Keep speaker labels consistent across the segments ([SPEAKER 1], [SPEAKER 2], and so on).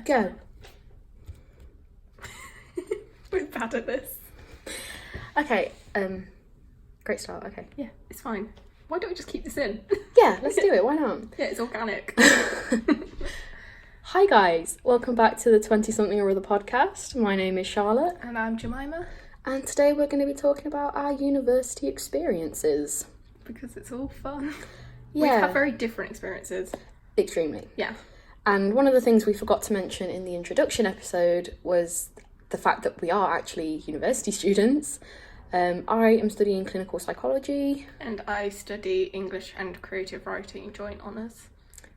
[SPEAKER 1] Go.
[SPEAKER 2] We're bad at this.
[SPEAKER 1] Okay, great start, okay.
[SPEAKER 2] Yeah, it's fine. Why don't we just keep this in?
[SPEAKER 1] Yeah, let's do it, why not?
[SPEAKER 2] Yeah, it's organic.
[SPEAKER 1] Hi guys, welcome back to the 20-something or other podcast. My name is Charlotte.
[SPEAKER 2] And I'm Jemima.
[SPEAKER 1] And today we're going to be talking about our university experiences.
[SPEAKER 2] Because it's all fun.
[SPEAKER 1] Yeah.
[SPEAKER 2] We have very different experiences.
[SPEAKER 1] Extremely.
[SPEAKER 2] Yeah.
[SPEAKER 1] And one of the things we forgot to mention in the introduction episode was the fact that we are actually university students. I am studying clinical psychology.
[SPEAKER 2] And I study English and creative writing joint honours.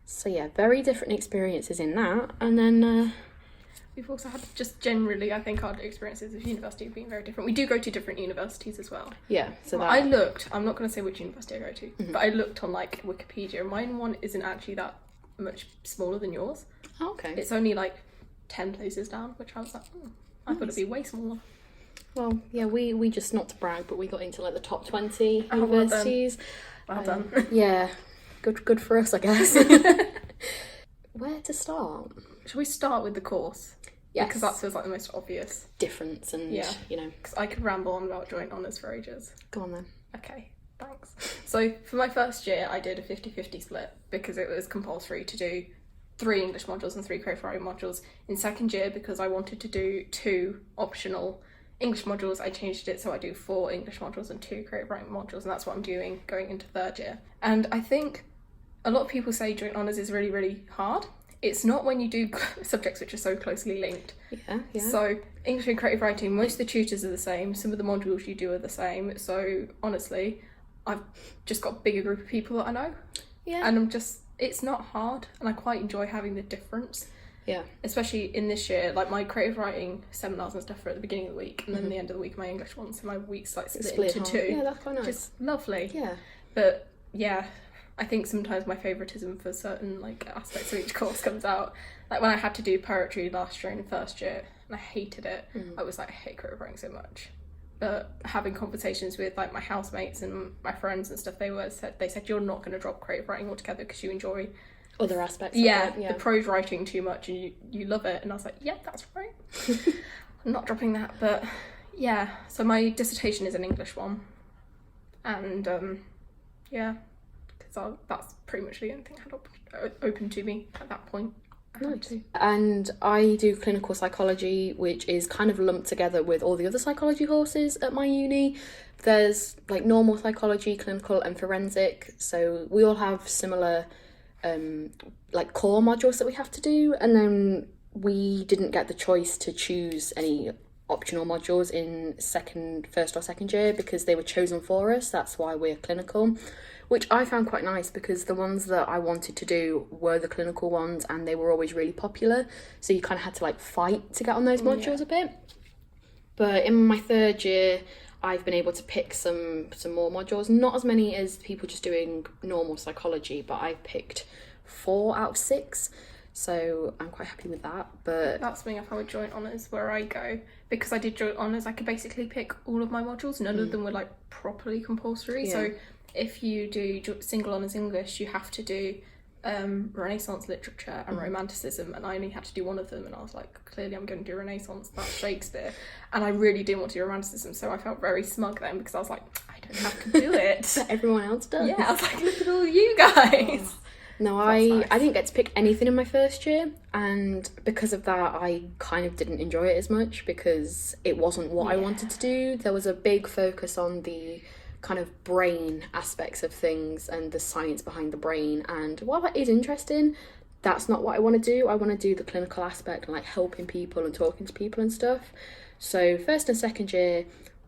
[SPEAKER 1] So yeah, very different experiences in that. And then
[SPEAKER 2] we've also had just generally, I think, our experiences of university have been very different. We do go to different universities as well.
[SPEAKER 1] yeah, so
[SPEAKER 2] Well,
[SPEAKER 1] that
[SPEAKER 2] I looked, I'm not going to say which university I go to, but I looked on like Wikipedia, and mine one isn't actually that much smaller than yours.
[SPEAKER 1] Oh, okay.
[SPEAKER 2] It's only like 10 places down, which I was like, I thought it'd be way smaller.
[SPEAKER 1] Well, yeah, we just, not to brag, but we got into like the top 20
[SPEAKER 2] Oh, well done.
[SPEAKER 1] universities.
[SPEAKER 2] Well done.
[SPEAKER 1] Yeah, good for us, I guess. Where to start?
[SPEAKER 2] Shall we start with the course?
[SPEAKER 1] Yes.
[SPEAKER 2] Because that feels like the most obvious.
[SPEAKER 1] Difference and,
[SPEAKER 2] Yeah.
[SPEAKER 1] you know,
[SPEAKER 2] Because I could ramble on about joint honours for ages.
[SPEAKER 1] go on then.
[SPEAKER 2] Okay, thanks. So for my first year, I did a 50-50 split because it was compulsory to do 3 English modules and 3 creative writing modules. In second year, because I wanted to do 2 optional English modules, I changed it so I do 4 English modules and 2 creative writing modules, and that's what I'm doing going into third year. And I think a lot of people say joint honours is really, really hard. It's not when you do subjects which are so closely linked.
[SPEAKER 1] Yeah.
[SPEAKER 2] So English and creative writing, most of the tutors are the same, some of the modules you do are the same, so honestly I've just got a bigger group of people that I know,
[SPEAKER 1] Yeah.
[SPEAKER 2] and it's not hard, and I quite enjoy having the difference,
[SPEAKER 1] Yeah.
[SPEAKER 2] especially in this year. Like my creative writing seminars and stuff are at the beginning of the week, and then the end of the week my English ones, so my week's like split into 2.
[SPEAKER 1] Yeah, that's quite nice.
[SPEAKER 2] Which is lovely.
[SPEAKER 1] Yeah.
[SPEAKER 2] But yeah, I think sometimes my favouritism for certain like aspects of each course comes out. Like when I had to do poetry last year in first year, and I hated it. I was like, I hate creative writing so much. But having conversations with like my housemates and my friends and stuff, they said you're not going to drop creative writing altogether because you enjoy
[SPEAKER 1] Other aspects of it.
[SPEAKER 2] the prose writing too much, and you love it. And I was like, yeah, that's right. I'm not dropping that. But yeah, so my dissertation is an English one, and yeah, because that's pretty much the only thing I had open to me at that point.
[SPEAKER 1] Nice. And I do clinical psychology, which is kind of lumped together with all the other psychology courses at my uni. There's like normal psychology, clinical and forensic, so we all have similar like core modules that we have to do, and then we didn't get the choice to choose any optional modules in first or second year because they were chosen for us. That's why we're clinical, which I found quite nice because the ones that I wanted to do were the clinical ones, and they were always really popular, so you kind of had to like fight to get on those modules a bit. But in my third year I've been able to pick some more modules, not as many as people just doing normal psychology, but I picked 4 out of 6, so I'm quite happy with that. But
[SPEAKER 2] that's me off our joint honours where I go, because I did joint honours I could basically pick all of my modules. None of them were like properly compulsory.
[SPEAKER 1] Yeah.
[SPEAKER 2] So if you do single honours English, you have to do Renaissance literature and Romanticism, and I only had to do one of them, and I was like, clearly I'm going to do Renaissance, that's Shakespeare, and I really didn't want to do Romanticism, so I felt very smug then because I was like, I don't have to do it.
[SPEAKER 1] everyone else does.
[SPEAKER 2] Yeah, I was like, look at all you guys.
[SPEAKER 1] No,
[SPEAKER 2] Nice.
[SPEAKER 1] I didn't get to pick anything in my first year, and because of that I kind of didn't enjoy it as much because it wasn't what I wanted to do. There was a big focus on the kind of brain aspects of things and the science behind the brain, and while that is interesting, that's not what I want to do. I want to do the clinical aspect and like helping people and talking to people and stuff. So first and second year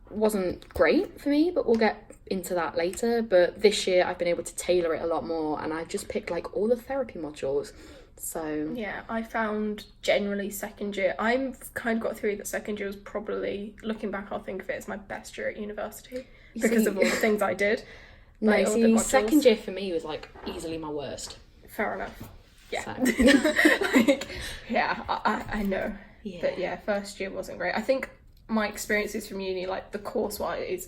[SPEAKER 1] wasn't great for me, but we'll get into that later. But this year I've been able to tailor it a lot more, and I've just picked like all the therapy modules. So
[SPEAKER 2] yeah, I found generally second year, I've kind of got through that second year was probably, looking back I'll think of it as my best year at university because of all the things I did.
[SPEAKER 1] No,
[SPEAKER 2] Like, all the
[SPEAKER 1] see,
[SPEAKER 2] modules.
[SPEAKER 1] second year for me was like easily my worst.
[SPEAKER 2] Fair enough. Yeah.
[SPEAKER 1] So.
[SPEAKER 2] Like, yeah, I know.
[SPEAKER 1] Yeah.
[SPEAKER 2] But yeah, first year wasn't great. I think my experiences from uni, like the course-wise,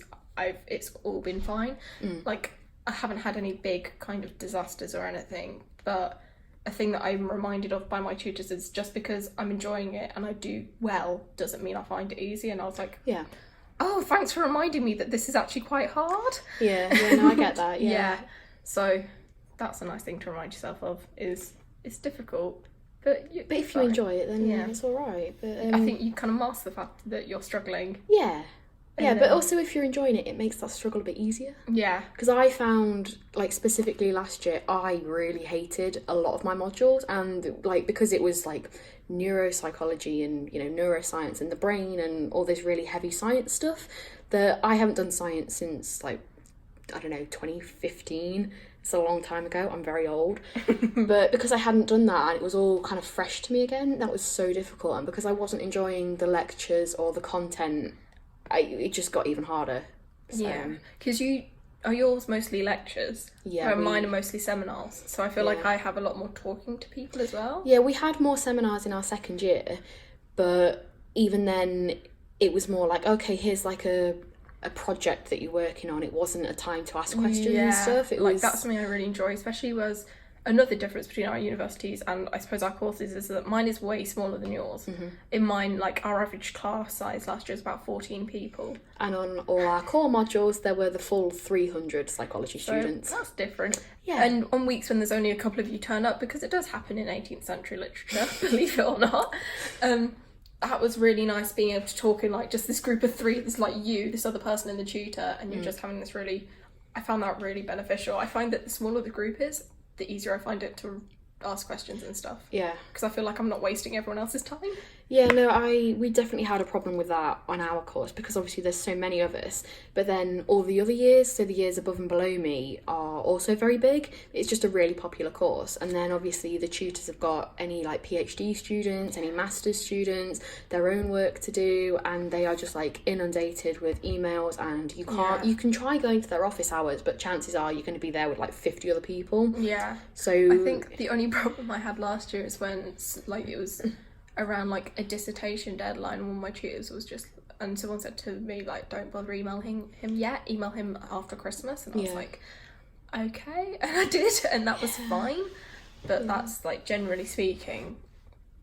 [SPEAKER 2] it's all been fine. Like, I haven't had any big kind of disasters or anything, but a thing that I'm reminded of by my tutors is just because I'm enjoying it and I do well doesn't mean I find it easy. And I was like,
[SPEAKER 1] Yeah.
[SPEAKER 2] oh, thanks for reminding me that this is actually quite hard.
[SPEAKER 1] Yeah, no, I get that, yeah.
[SPEAKER 2] So that's a nice thing to remind yourself of, is it's difficult, but
[SPEAKER 1] if you enjoy it, then it's all right. But
[SPEAKER 2] I think you kind of master the fact that you're struggling.
[SPEAKER 1] Yeah. Yeah,
[SPEAKER 2] And
[SPEAKER 1] but
[SPEAKER 2] then-
[SPEAKER 1] also if you're enjoying it, it makes that struggle a bit easier.
[SPEAKER 2] Yeah.
[SPEAKER 1] Because I found, like, specifically last year, I really hated a lot of my modules, and, like, because it was, like, neuropsychology and, you know, neuroscience and the brain and all this really heavy science stuff, that I haven't done science since, like, I don't know, 2015. It's a long time ago. I'm very old. But because I hadn't done that and it was all kind of fresh to me again, that was so difficult. And because I wasn't enjoying the lectures or the content, it just got even harder. So,
[SPEAKER 2] Yeah, because are yours mostly lectures?
[SPEAKER 1] Yeah,
[SPEAKER 2] Where mine are mostly seminars. So I feel like
[SPEAKER 1] Yeah.
[SPEAKER 2] I have a lot more talking to people as well.
[SPEAKER 1] Yeah, we had more seminars in our second year, but even then it was more like, okay, here's like a project that you're working on. It wasn't a time to ask questions and stuff. It
[SPEAKER 2] like
[SPEAKER 1] was
[SPEAKER 2] that's something I really enjoy, especially was another difference between our universities and I suppose our courses is that mine is way smaller than yours. In mine, like our average class size last year was about 14 people.
[SPEAKER 1] And on all our core modules, there were the full 300 psychology students.
[SPEAKER 2] So that's different.
[SPEAKER 1] Yeah.
[SPEAKER 2] And on weeks when there's only a couple of you turn up, because it does happen in 18th century literature, believe it or not, that was really nice being able to talk in like just this group of three. There's like you, this other person and the tutor, and you're just having this really, I found that really beneficial. I find that the smaller the group is, the easier I find it to ask questions and stuff.
[SPEAKER 1] Yeah.
[SPEAKER 2] Because I feel like I'm not wasting everyone else's time.
[SPEAKER 1] Yeah, no, we definitely had a problem with that on our course because obviously there's so many of us. But then all the other years, so the years above and below me, are also very big. It's just a really popular course. And then obviously the tutors have got any like PhD students, any master's students, their own work to do, and they are just like inundated with emails, and you can't, you can try going to their office hours, but chances are you're going to be there with like 50 other people.
[SPEAKER 2] Yeah.
[SPEAKER 1] So
[SPEAKER 2] I think the only problem I had last year is when like it was around like a dissertation deadline, and one of my tutors was just, and someone said to me like, don't bother emailing him yet, email him after Christmas, and I was like, okay, and I did, and that was fine. But that's like, generally speaking,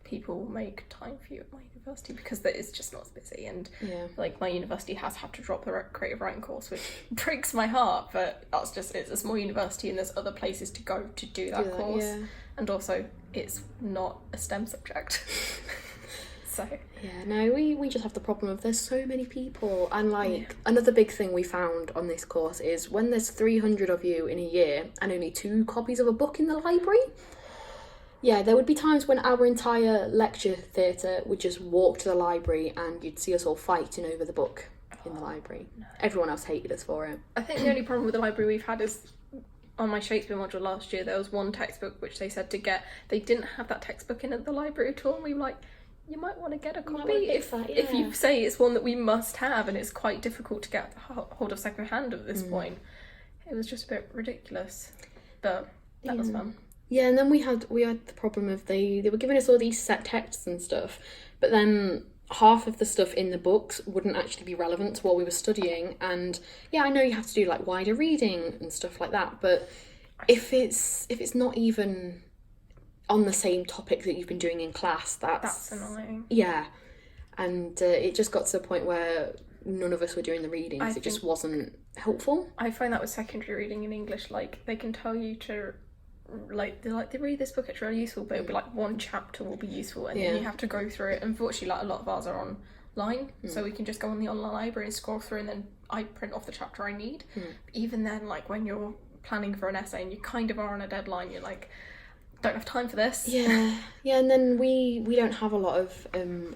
[SPEAKER 2] people make time for you at my university because it's just not as busy, and like my university has had to drop the creative writing course, which breaks my heart, but that's just, it's a small university and there's other places to go to do that course. And also it's not a STEM subject. So
[SPEAKER 1] yeah, no, we just have the problem of there's so many people, and like another big thing we found on this course is when there's 300 of you in a year and only 2 copies of a book in the library. Yeah, there would be times when our entire lecture theatre would just walk to the library and you'd see us all fighting over the book in the library. Everyone else hated us for it.
[SPEAKER 2] I think the only problem with the library we've had is on my Shakespeare module last year, there was one textbook which they said to get. They didn't have that textbook in at the library at all, and we were like, you might want to get a copy if you say it's one that we must have, and it's quite difficult to get hold of second hand at this point. It was just a bit ridiculous, but that was fun.
[SPEAKER 1] Yeah, and then we had the problem of they were giving us all these set texts and stuff, but then half of the stuff in the books wouldn't actually be relevant to what we were studying. And yeah, I know you have to do like wider reading and stuff like that, but if it's not even on the same topic that you've been doing in class, that's
[SPEAKER 2] annoying.
[SPEAKER 1] Yeah, and it just got to the point where none of us were doing the readings. It just wasn't helpful.
[SPEAKER 2] I find that with secondary reading in English, like they can tell you to they read this book, it's really useful, but it'll be like one chapter will be useful, and then you have to go through it. Unfortunately, like a lot of ours are online, so we can just go on the online library and scroll through, and then I print off the chapter I need. But even then, like when you're planning for an essay and you kind of are on a deadline, you're like, don't have time for this.
[SPEAKER 1] Yeah, and then we don't have a lot of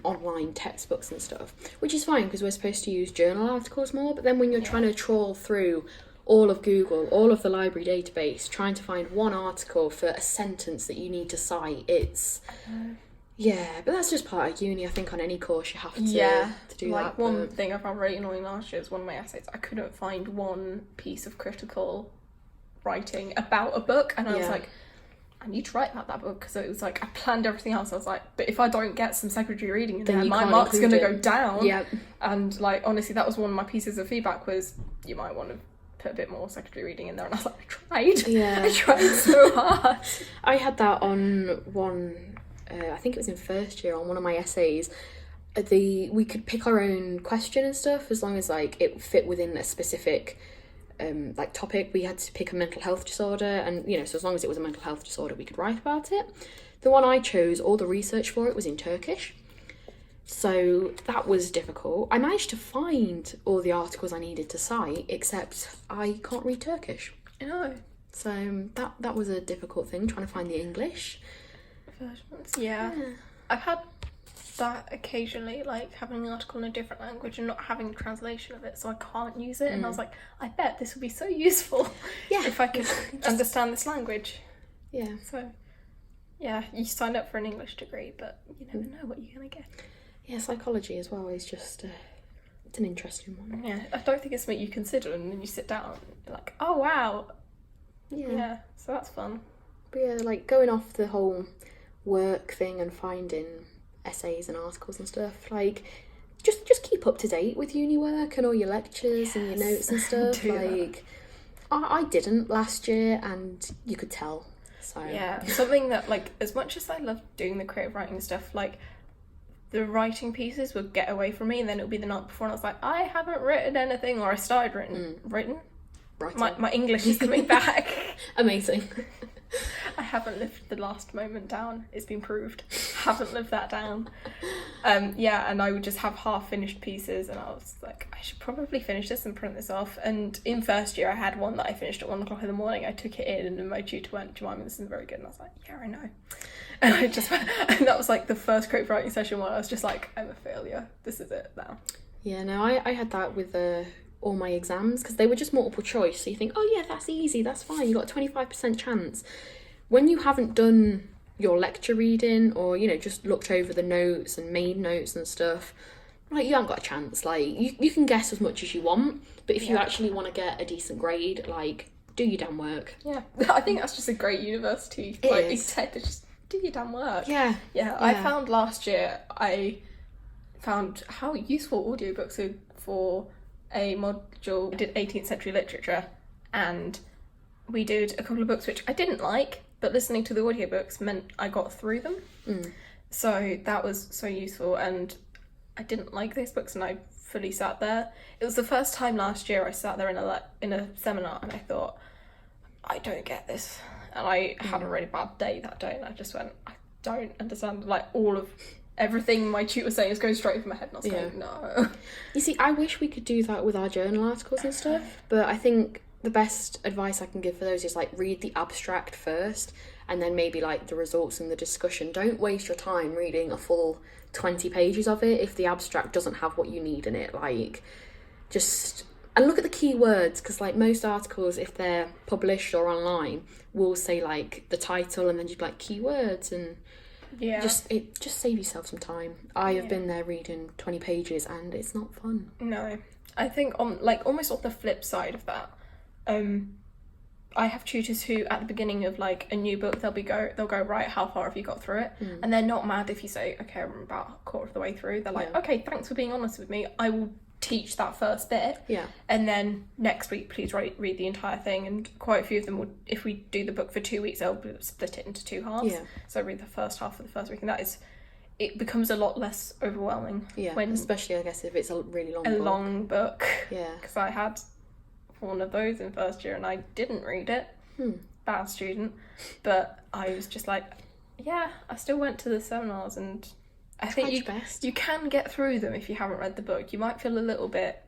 [SPEAKER 1] online textbooks and stuff, which is fine because we're supposed to use journal articles more, but then when you're trying to trawl through all of Google, all of the library database, trying to find one article for a sentence that you need to cite, it's... Yeah, but that's just part of uni. I think on any course you have to do
[SPEAKER 2] like
[SPEAKER 1] that.
[SPEAKER 2] One thing I found really annoying last year is one of my essays, I couldn't find one piece of critical writing about a book, and I was like, I need to write about that book, because it was like I planned everything else. I was like, but if I don't get some secondary reading in there, my mark's going to go down.
[SPEAKER 1] Yeah.
[SPEAKER 2] And like honestly, that was one of my pieces of feedback, was you might want to put a bit more secondary reading in there, and I was like, I
[SPEAKER 1] Yeah.
[SPEAKER 2] tried so hard.
[SPEAKER 1] I had that on one, I think it was in first year, on one of my essays. We could pick our own question and stuff, as long as like it fit within a specific like topic. We had to pick a mental health disorder, and you know, so as long as it was a mental health disorder, we could write about it. The one I chose, all the research for it was in Turkish, so that was difficult. I managed to find all the articles I needed to cite, except I can't read Turkish.
[SPEAKER 2] I know.
[SPEAKER 1] So that was a difficult thing, trying to find the English
[SPEAKER 2] versions. Yeah. I've had that occasionally, like having an article in a different language and not having a translation of it, so I can't use it. And I was like, I bet this would be so useful if I could understand this language.
[SPEAKER 1] Yeah.
[SPEAKER 2] So, yeah, you signed up for an English degree, but you never know what you're going to get.
[SPEAKER 1] Yeah, psychology as well is just, it's an interesting one.
[SPEAKER 2] Yeah, I don't think it's something you consider, and then you sit down and you're like, oh wow. Yeah, so that's fun.
[SPEAKER 1] But yeah, like going off the whole work thing and finding essays and articles and stuff, like just keep up to date with uni work and all your lectures and your notes and stuff. Like I didn't last year, and you could tell. So
[SPEAKER 2] yeah, something that, like, as much as I love doing the creative writing stuff, like the writing pieces would get away from me, and then it would be the night before and I was like, I haven't written anything, or I started written. My English is coming back.
[SPEAKER 1] Amazing.
[SPEAKER 2] I haven't lived the last moment down. It's been proved. Haven't lived that down. Yeah, and I would just have half-finished pieces, and I was like, I should probably finish this and print this off. And in first year, I had one that I finished at 1 o'clock in the morning. I took it in, and then my tutor went, Jemima, this isn't very good. And I was like, yeah, I know. And I just went, and that was like the first creative writing session where I was just like, I'm a failure. This is it now.
[SPEAKER 1] Yeah, no, I had that with all my exams, because they were just multiple choice, so you think, oh yeah, that's easy, that's fine, you got a 25% chance. When you haven't done your lecture reading, or you know, just looked over the notes and made notes and stuff, like, you haven't got a chance. Like, you can guess as much as you want, but if you actually want to get a decent grade, like, do your damn work.
[SPEAKER 2] Yeah, I think that's just a great university tech to just do your damn work.
[SPEAKER 1] Yeah.
[SPEAKER 2] I found last year, I found how useful audiobooks are for a module. We did 18th century literature, and we did a couple of books which I didn't like, but listening to the audiobooks meant I got through them. So that was so useful, and I didn't like those books, and I fully sat there. It was the first time last year I sat there in a seminar, and I thought, I don't get this. And I had a really bad day that day, and I just went, I don't understand, like, all of everything my tutor was saying is going straight from my head, and I was going, no.
[SPEAKER 1] You see, I wish we could do that with our journal articles and stuff, but I think the best advice I can give for those is, like, read the abstract first, and then maybe, like, the results and the discussion. Don't waste your time reading a full 20 pages of it if the abstract doesn't have what you need in it. Like, just... And look at the keywords, because, like, most articles, if they're published or online, will say, like, the title, and then you'd be like, keywords, and...
[SPEAKER 2] Yeah.
[SPEAKER 1] Just save yourself some time. I have been there reading 20 pages, and it's not fun.
[SPEAKER 2] No. I think on, like, almost on the flip side of that, I have tutors who at the beginning of, like, a new book, they'll go, right, how far have you got through it? And they're not mad if you say, okay, I'm about a quarter of the way through. They're like, okay, thanks for being honest with me. I will teach that first bit.
[SPEAKER 1] Yeah.
[SPEAKER 2] And then next week, please read the entire thing. And quite a few of them would, if we do the book for 2 weeks, they'll split it into 2 halves.
[SPEAKER 1] Yeah.
[SPEAKER 2] So read the first half for the first week, and it becomes a lot less overwhelming.
[SPEAKER 1] Yeah,
[SPEAKER 2] when
[SPEAKER 1] especially, I guess, if it's a really long book.
[SPEAKER 2] long book.
[SPEAKER 1] Yeah.
[SPEAKER 2] Because I had one of those in first year, and I didn't read it. Bad student. But I was just like, yeah, I still went to the seminars, and I think you can get through them if you haven't read the book. You might feel a little bit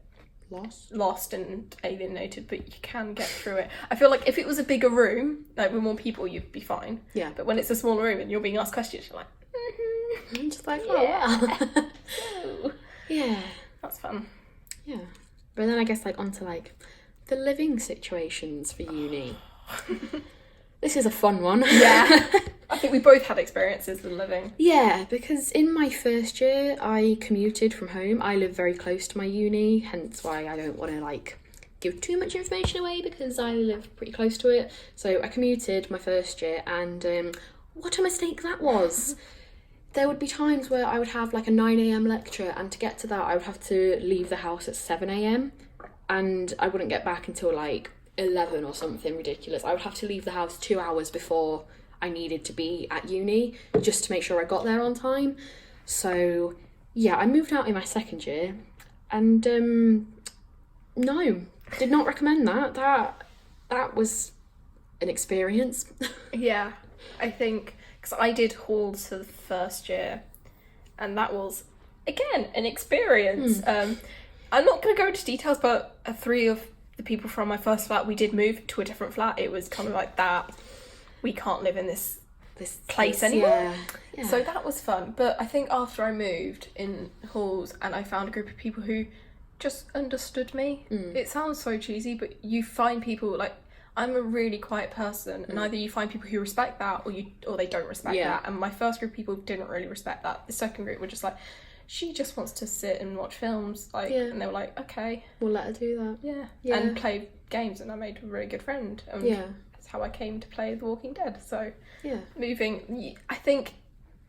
[SPEAKER 2] lost and alienated, but you can get through it. I feel like if it was a bigger room, like with more people, you'd be fine.
[SPEAKER 1] Yeah.
[SPEAKER 2] But when it's a smaller room and you're being asked questions, you're like,
[SPEAKER 1] I'm just like, yeah.
[SPEAKER 2] That's fun.
[SPEAKER 1] Yeah. But then I guess, like, onto, like, the living situations for uni. This is a fun one.
[SPEAKER 2] Yeah. I think we both had experiences with living.
[SPEAKER 1] Yeah, because in my first year, I commuted from home. I live very close to my uni, hence why I don't want to, like, give too much information away, because I live pretty close to it. So I commuted my first year, and what a mistake that was. There would be times where I would have, like, a 9 a.m. lecture, and to get to that, I would have to leave the house at 7 a.m. and I wouldn't get back until like 11 or something ridiculous. I would have to leave the house 2 hours before I needed to be at uni just to make sure I got there on time. So yeah, I moved out in my second year, and no, did not recommend that. That was an experience.
[SPEAKER 2] Yeah, I think, because I did halls for the first year, and that was, again, an experience. I'm not going to go into details, but 3 of the people from my first flat, we did move to a different flat. It was kind of like that. We can't live in this place anymore.
[SPEAKER 1] Yeah.
[SPEAKER 2] So that was fun. But I think after I moved in halls and I found a group of people who just understood me. It sounds so cheesy, but you find people, like, I'm a really quiet person, and either you find people who respect that or they don't respect that. And my first group of people didn't really respect that. The second group were just like, she just wants to sit and watch films, like, and they were like, okay,
[SPEAKER 1] we'll let her do
[SPEAKER 2] that. And play games, and I made a really good friend. That's how I came to play The Walking Dead. So moving, I think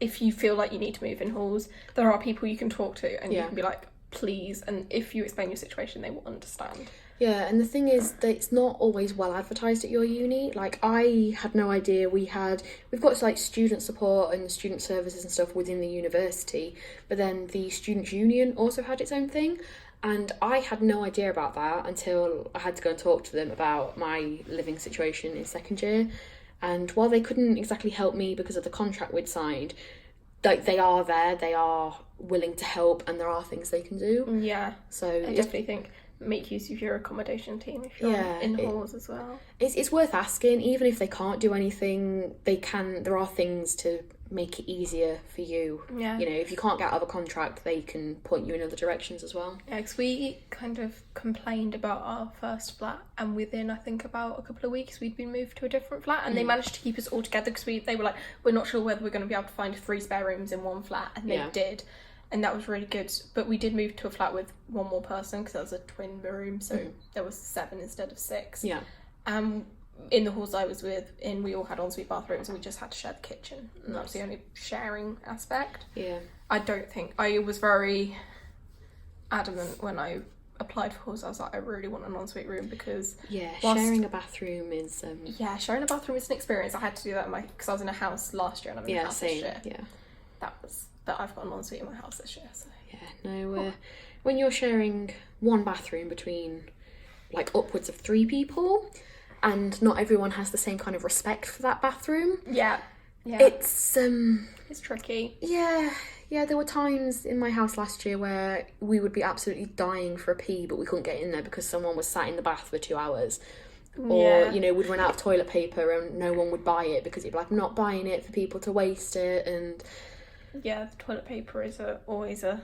[SPEAKER 2] if you feel like you need to move in halls, there are people you can talk to, and you can be like, please, and if you explain your situation, they will understand.
[SPEAKER 1] Yeah, and the thing is that it's not always well advertised at your uni. Like, I had no idea. We've got like student support and student services and stuff within the university, but then the students' union also had its own thing, and I had no idea about that until I had to go and talk to them about my living situation in second year. And while they couldn't exactly help me because of the contract we'd signed, like, they are there, they are willing to help, and there are things they can do.
[SPEAKER 2] Yeah.
[SPEAKER 1] So
[SPEAKER 2] I definitely think make use of your accommodation team if you're in halls as well.
[SPEAKER 1] It's worth asking. Even if they can't do anything, there are things to make it easier for you.
[SPEAKER 2] Yeah.
[SPEAKER 1] You know, if you can't get out of a contract, they can point you in other directions as well.
[SPEAKER 2] Yeah, because we kind of complained about our first flat, and within, I think, about a couple of weeks, we'd been moved to a different flat, and they managed to keep us all together because they were like, we're not sure whether we're going to be able to find 3 spare rooms in one flat, and they did. And that was really good. But we did move to a flat with 1 more person because that was a twin room, so there was 7 instead of 6.
[SPEAKER 1] Yeah.
[SPEAKER 2] In the halls I was we all had ensuite bathrooms, and we just had to share the kitchen. And that was the only sharing aspect.
[SPEAKER 1] Yeah.
[SPEAKER 2] I was very adamant when I applied for halls. I was like, I really want an ensuite room because
[SPEAKER 1] sharing a bathroom is
[SPEAKER 2] sharing a bathroom is an experience. I had to do that because I was in a house last year and I'm in a house this year. But I've got an ensuite in my house this year. So
[SPEAKER 1] when you're sharing one bathroom between like upwards of 3 people, and not everyone has the same kind of respect for that bathroom.
[SPEAKER 2] Yeah.
[SPEAKER 1] It's
[SPEAKER 2] tricky.
[SPEAKER 1] Yeah, there were times in my house last year where we would be absolutely dying for a pee, but we couldn't get in there because someone was sat in the bath for 2 hours. Or, you know, we'd run out of toilet paper and no one would buy it because it'd be like, I'm not buying it for people to waste it. And
[SPEAKER 2] yeah, the toilet paper is always a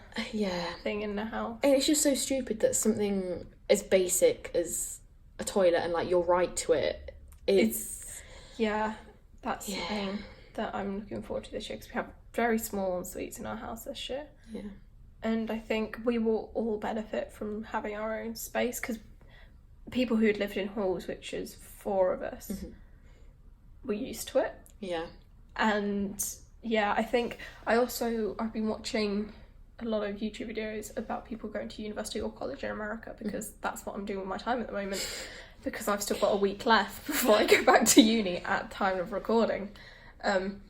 [SPEAKER 2] thing in the house.
[SPEAKER 1] And it's just so stupid that something as basic as a toilet and like your right to it is...
[SPEAKER 2] That's the thing that I'm looking forward to this year, because we have very small en-suites in our house this year.
[SPEAKER 1] Yeah.
[SPEAKER 2] And I think we will all benefit from having our own space, because people who had lived in halls, which is 4 of us, were used to it.
[SPEAKER 1] Yeah.
[SPEAKER 2] And I think I've been watching a lot of YouTube videos about people going to university or college in America, because that's what I'm doing with my time at the moment, because I've still got a week left before I go back to uni at time of recording. And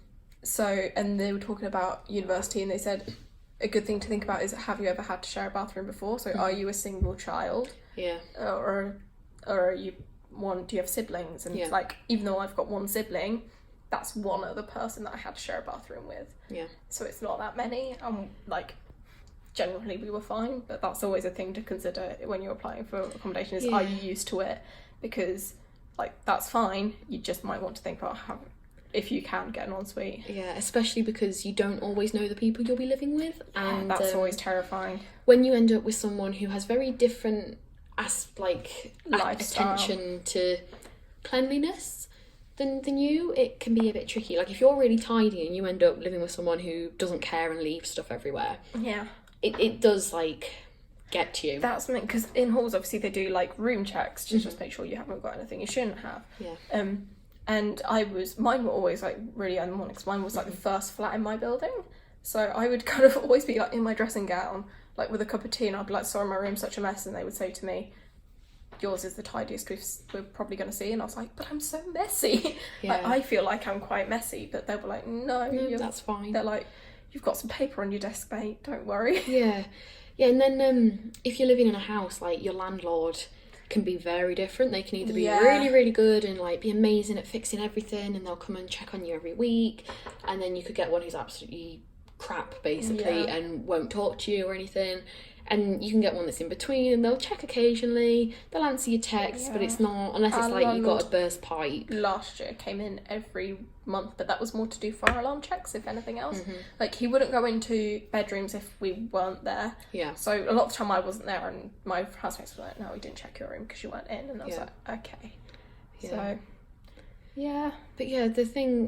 [SPEAKER 2] they were talking about university, and they said a good thing to think about is, have you ever had to share a bathroom before? So are you a single child?
[SPEAKER 1] Yeah.
[SPEAKER 2] Or are you do you have siblings? And like, even though I've got 1 sibling, that's 1 other person that I had to share a bathroom with.
[SPEAKER 1] Yeah.
[SPEAKER 2] So it's not that many. Like, generally we were fine, but that's always a thing to consider when you're applying for accommodation is, are you used to it? Because, like, that's fine. You just might want to think about if you can get an ensuite.
[SPEAKER 1] Yeah, especially because you don't always know the people you'll be living with. And
[SPEAKER 2] that's always terrifying.
[SPEAKER 1] When you end up with someone who has very different
[SPEAKER 2] lifestyle,
[SPEAKER 1] attention to cleanliness than you, it can be a bit tricky. Like, if you're really tidy and you end up living with someone who doesn't care and leaves stuff everywhere, it does, like, get to you.
[SPEAKER 2] That's something, because in halls obviously they do like room checks to just make sure you haven't got anything you shouldn't have. And mine were always like really early morning, because mine was like the first flat in my building, so I would kind of always be like in my dressing gown, like with a cup of tea, and I'd be like, sorry, my room's such a mess, and they would say to me, yours is the tidiest we're probably going to see. And I was like, but I'm so messy.
[SPEAKER 1] Yeah.
[SPEAKER 2] Like, I feel like I'm quite messy, but they were like, no,
[SPEAKER 1] that's fine.
[SPEAKER 2] They're like, you've got some paper on your desk, mate, don't worry.
[SPEAKER 1] Yeah. Yeah, and then if you're living in a house, like, your landlord can be very different. They can either be really, really good and, like, be amazing at fixing everything, and they'll come and check on you every week, and then you could get one who's absolutely crap, basically, and won't talk to you or anything. And you can get one that's in between, and they'll check occasionally, they'll answer your texts, but it's not, unless it's like you've got a burst pipe.
[SPEAKER 2] Last year came in every month, but that was more to do fire alarm checks, if anything else. Like, he wouldn't go into bedrooms if we weren't there.
[SPEAKER 1] Yeah.
[SPEAKER 2] So a lot of the time I wasn't there, and my housemates were like, no, we didn't check your room because you weren't in. And I was like, okay.
[SPEAKER 1] Yeah.
[SPEAKER 2] So, yeah.
[SPEAKER 1] But yeah,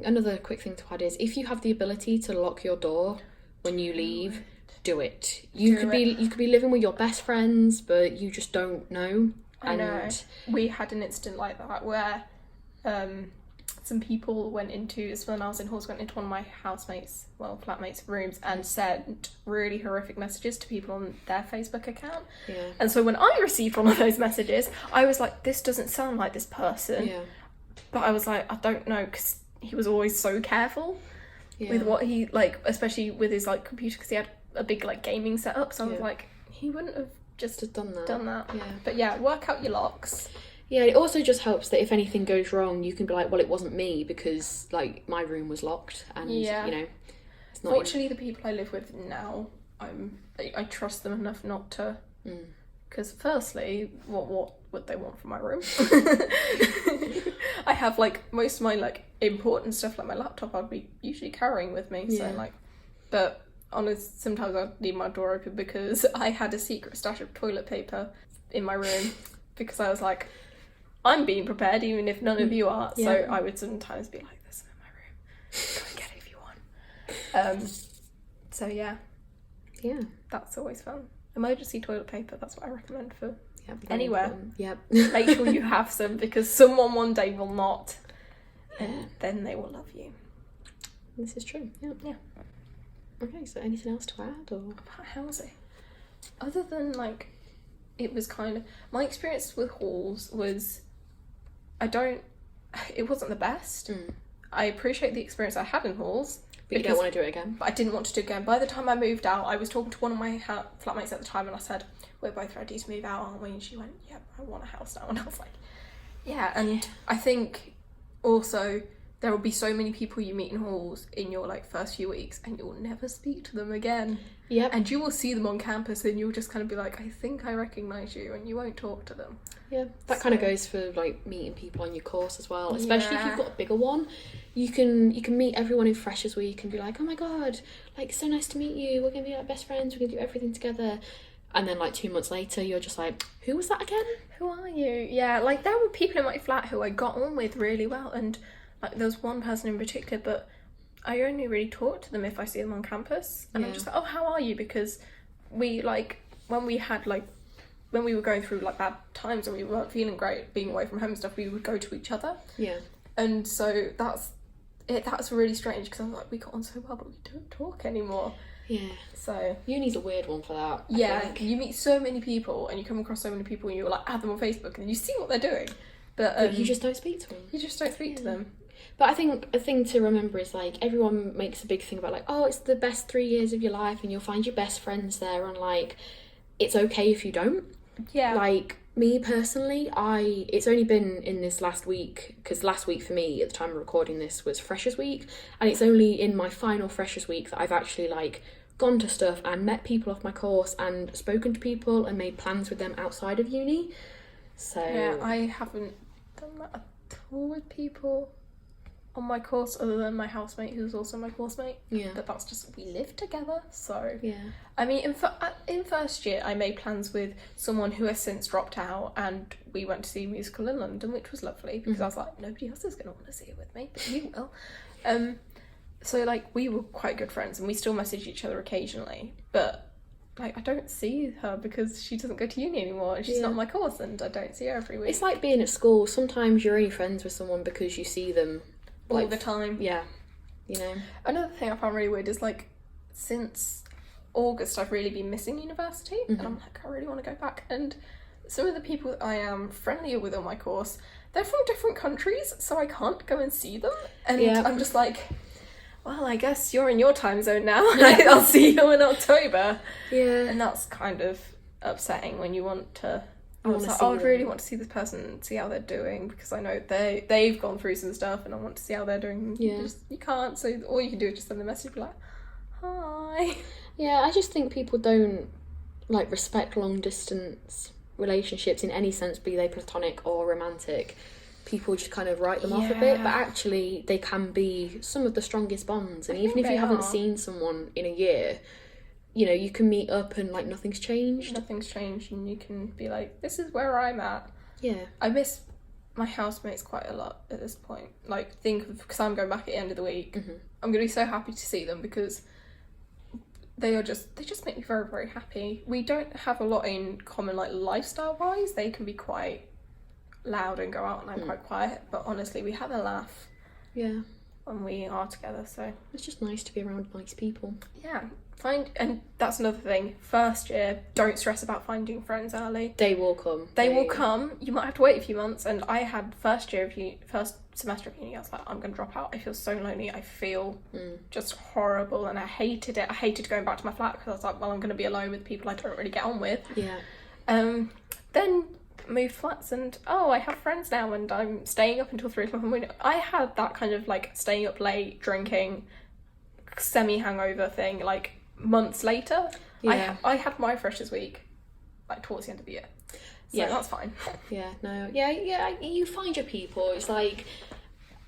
[SPEAKER 1] another quick thing to add is, if you have the ability to lock your door when you leave, do it. You could be living with your best friends, but you just don't know.
[SPEAKER 2] I know. We had an incident like that where some people went into one of my housemates, flatmates' rooms, and sent really horrific messages to people on their Facebook account.
[SPEAKER 1] Yeah.
[SPEAKER 2] And so when I received one of those messages, I was like, this doesn't sound like this person.
[SPEAKER 1] Yeah.
[SPEAKER 2] But I was like, I don't know, because he was always so careful with what he, like, especially with his, like, computer, because he had a big, like, gaming setup. So I was like, he wouldn't have just
[SPEAKER 1] done that.
[SPEAKER 2] Yeah. But yeah, work out your locks.
[SPEAKER 1] Yeah, it also just helps that if anything goes wrong, you can be like, well, it wasn't me, because, like, my room was locked, and, you know, it's not...
[SPEAKER 2] Fortunately, the people I live with now, I trust them enough not to... Because firstly, what would they want from my room? I have, like, most of my, like, important stuff, like my laptop, I'd be usually carrying with me. So, like, but honest, sometimes I leave my door open because I had a secret stash of toilet paper in my room because I was like, I'm being prepared even if none of you are. So I would sometimes be like, this is in my room. Go and get it if you want. So yeah, that's always fun. Emergency toilet paper, that's what I recommend for anywhere. Make sure you have some, because someone one day will not, and then they will love you.
[SPEAKER 1] This is true. Yeah. Okay, so anything else to add, or
[SPEAKER 2] about housing? Other than, like, it was kind of, my experience with halls was, it wasn't the best. I appreciate the experience I had in halls.
[SPEAKER 1] But you don't want to do it again?
[SPEAKER 2] But I didn't want to do it again. By the time I moved out, I was talking to one of my flatmates at the time, and I said, we're both ready to move out, aren't we? And she went, yeah, I want a house now. And I was like, yeah. And I think also there will be so many people you meet in halls in your, like, first few weeks, and you'll never speak to them again.
[SPEAKER 1] Yep.
[SPEAKER 2] And you will see them on campus, and you'll just kind of be like, I think I recognise you, and you won't talk to them.
[SPEAKER 1] Yeah, that kind of goes for, like, meeting people on your course as well, especially if you've got a bigger one. You can meet everyone in Freshers Week and be like, oh my god, like, so nice to meet you, we're going to be like best friends, we're going to do everything together. And then, like, 2 months later, you're just like, who was that again?
[SPEAKER 2] Who are you? Yeah, like, there were people in my flat who I got on with really well, and, like, there was one person in particular, but I only really talk to them if I see them on campus. And I'm just like, oh, how are you? Because we, like, when we were going through, like, bad times and we weren't feeling great being away from home and stuff, we would go to each other.
[SPEAKER 1] Yeah.
[SPEAKER 2] And so that's really strange, because I was like, we got on so well, but we don't talk anymore.
[SPEAKER 1] Yeah.
[SPEAKER 2] So
[SPEAKER 1] uni's a weird one for that.
[SPEAKER 2] Yeah, you meet so many people and you come across so many people and you, like, add them on Facebook and then you see what they're doing. But
[SPEAKER 1] you just don't speak to them.
[SPEAKER 2] You just don't speak to them.
[SPEAKER 1] But I think a thing to remember is, like, everyone makes a big thing about, like, oh, it's the best 3 years of your life and you'll find your best friends there, and, like, it's okay if you don't.
[SPEAKER 2] Yeah.
[SPEAKER 1] Like, me personally, it's only been in this last week, because last week for me, at the time of recording this, was Freshers Week, and it's only in my final Freshers Week that I've actually, like, gone to stuff and met people off my course and spoken to people and made plans with them outside of uni. So
[SPEAKER 2] yeah, I haven't done that at all with people on my course, other than my housemate, who's also my course mate.
[SPEAKER 1] Yeah.
[SPEAKER 2] But that's just, we live together, so...
[SPEAKER 1] Yeah.
[SPEAKER 2] I mean, in first year, I made plans with someone who has since dropped out, and we went to see a musical in London, which was lovely, because I was like, nobody else is going to want to see it with me, but you will. So, like, we were quite good friends, and we still message each other occasionally, but, like, I don't see her because she doesn't go to uni anymore, and she's not on my course, and I don't see her every week.
[SPEAKER 1] It's like being at school. Sometimes you're only friends with someone because you see them
[SPEAKER 2] all the time.
[SPEAKER 1] Yeah, you know.
[SPEAKER 2] Another thing I found really weird is, like, since August I've really been missing university, and I'm like, I really want to go back, and some of the people that I am friendlier with on my course, they're from different countries, so I can't go and see them. And
[SPEAKER 1] Yeah.
[SPEAKER 2] I'm just like, well, I guess you're in your time zone now. I'll see you in October.
[SPEAKER 1] Yeah.
[SPEAKER 2] And that's kind of upsetting when you want to.
[SPEAKER 1] I wanna see
[SPEAKER 2] I would really
[SPEAKER 1] them.
[SPEAKER 2] want to see this person and see how they're doing, because I know they've gone through some stuff and I want to see how they're doing.
[SPEAKER 1] Yeah.
[SPEAKER 2] You can't, so all you can do is just send a message, be like, hi.
[SPEAKER 1] Yeah, I just think people don't like respect long distance relationships in any sense, be they platonic or romantic. People just kind of write them off a bit, but actually they can be some of the strongest bonds. And
[SPEAKER 2] I
[SPEAKER 1] even
[SPEAKER 2] think
[SPEAKER 1] if you
[SPEAKER 2] they
[SPEAKER 1] haven't
[SPEAKER 2] are.
[SPEAKER 1] seen someone in a year, you know, you can meet up and like nothing's changed.
[SPEAKER 2] Nothing's changed, and you can be like, this is where I'm at.
[SPEAKER 1] Yeah.
[SPEAKER 2] I miss my housemates quite a lot at this point. Like, think of, because I'm going back at the end of the week,
[SPEAKER 1] Mm-hmm.
[SPEAKER 2] I'm going to be so happy to see them, because they just make me very, very happy. We don't have a lot in common, like, lifestyle-wise. They can be quite loud and go out, and I'm quite quiet, but honestly, we have a laugh
[SPEAKER 1] Yeah.
[SPEAKER 2] when we are together, so
[SPEAKER 1] It's just nice to be around nice people.
[SPEAKER 2] yeah. And that's another thing. First year, don't stress about finding friends early.
[SPEAKER 1] They will come.
[SPEAKER 2] They will come. You might have to wait a few months. And I had first semester of uni, I was like, I'm going to drop out. I feel so lonely. I feel just horrible. And I hated it. I hated going back to my flat, because I was like, well, I'm going to be alone with people I don't really get on with.
[SPEAKER 1] Yeah.
[SPEAKER 2] Then moved flats, and I have friends now, and I'm staying up until 3 o'clock in the morning. I had that kind of like staying up late, drinking, semi-hangover thing, like months later.
[SPEAKER 1] Yeah.
[SPEAKER 2] I had my freshers week, like towards the end of the year. So
[SPEAKER 1] Yeah.
[SPEAKER 2] that's fine.
[SPEAKER 1] Yeah, no, yeah, you find your people. It's like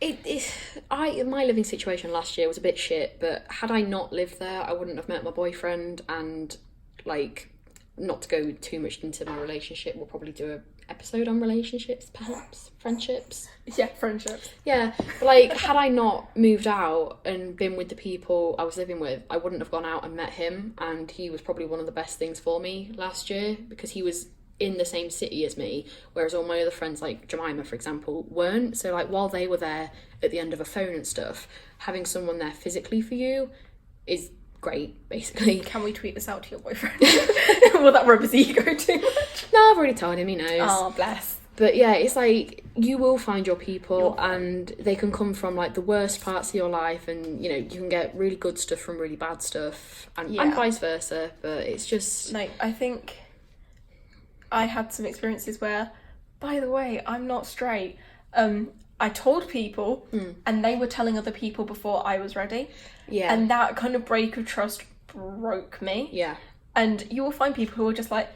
[SPEAKER 1] my living situation last year was a bit shit, but had I not lived there, I wouldn't have met my boyfriend. And like, not to go too much into my relationship, we'll probably do a episode on relationships, perhaps friendships.
[SPEAKER 2] Yeah, friendships.
[SPEAKER 1] Yeah, but like, had I not moved out and been with the people I was living with, I wouldn't have gone out and met him. And he was probably one of the best things for me last year, because he was in the same city as me, whereas all my other friends, like Jemima, for example, weren't. So like, while they were there at the end of a phone and stuff, having someone there physically for you is great, basically.
[SPEAKER 2] Can we tweet this out to your boyfriend? Will that rub his ego too much?
[SPEAKER 1] No, I've already told him, he knows.
[SPEAKER 2] Oh, bless.
[SPEAKER 1] But yeah, it's like, you will find your people, and they can come from like the worst parts of your life, and you know, you can get really good stuff from really bad stuff, and vice versa. But it's just
[SPEAKER 2] Like, I think I had some experiences where, by the way, I'm not straight. I told people, and they were telling other people before I was ready.
[SPEAKER 1] yeah,
[SPEAKER 2] And that kind of break of trust broke me.
[SPEAKER 1] yeah,
[SPEAKER 2] And you will find people who are just like,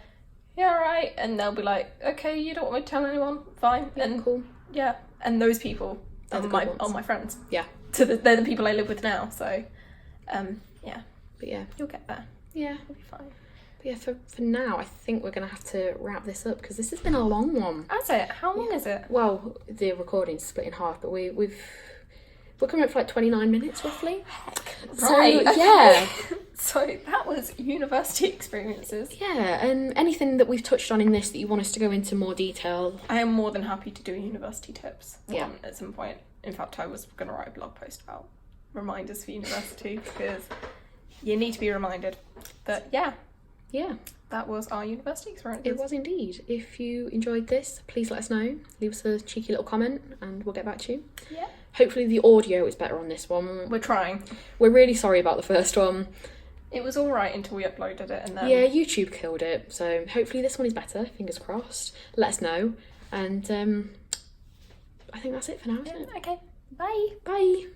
[SPEAKER 2] yeah, right. And they'll be like, okay, you don't want me to tell anyone? Fine. And
[SPEAKER 1] cool.
[SPEAKER 2] yeah. And those people
[SPEAKER 1] They're
[SPEAKER 2] are
[SPEAKER 1] the good ones.
[SPEAKER 2] my friends.
[SPEAKER 1] Yeah,
[SPEAKER 2] They're the people I live with now. So, yeah,
[SPEAKER 1] but yeah,
[SPEAKER 2] you'll get there.
[SPEAKER 1] yeah.
[SPEAKER 2] You'll be fine.
[SPEAKER 1] But yeah, for now, I think we're gonna have to wrap this up, because this has been a long one.
[SPEAKER 2] That's it. How long is it?
[SPEAKER 1] Well, the recording's split in half, but we're coming up for like 29 minutes roughly. So
[SPEAKER 2] Right, okay.
[SPEAKER 1] yeah.
[SPEAKER 2] So that was university experiences.
[SPEAKER 1] Yeah, and anything that we've touched on in this that you want us to go into more detail.
[SPEAKER 2] I am more than happy to do university tips
[SPEAKER 1] Yeah.
[SPEAKER 2] at some point. In fact, I was going to write a blog post about reminders for university, because you need to be reminded. But yeah,
[SPEAKER 1] Yeah,
[SPEAKER 2] that was our university experiences.
[SPEAKER 1] it was indeed. If you enjoyed this, please let us know. Leave us a cheeky little comment and we'll get back to you.
[SPEAKER 2] Yeah.
[SPEAKER 1] Hopefully the audio is better on this one.
[SPEAKER 2] We're trying.
[SPEAKER 1] We're really sorry about the first one.
[SPEAKER 2] It was alright until we uploaded it, and then...
[SPEAKER 1] Yeah, YouTube killed it. So hopefully this one is better. Fingers crossed. Let us know. And I think that's it for now, isn't it?
[SPEAKER 2] Okay, bye.
[SPEAKER 1] Bye.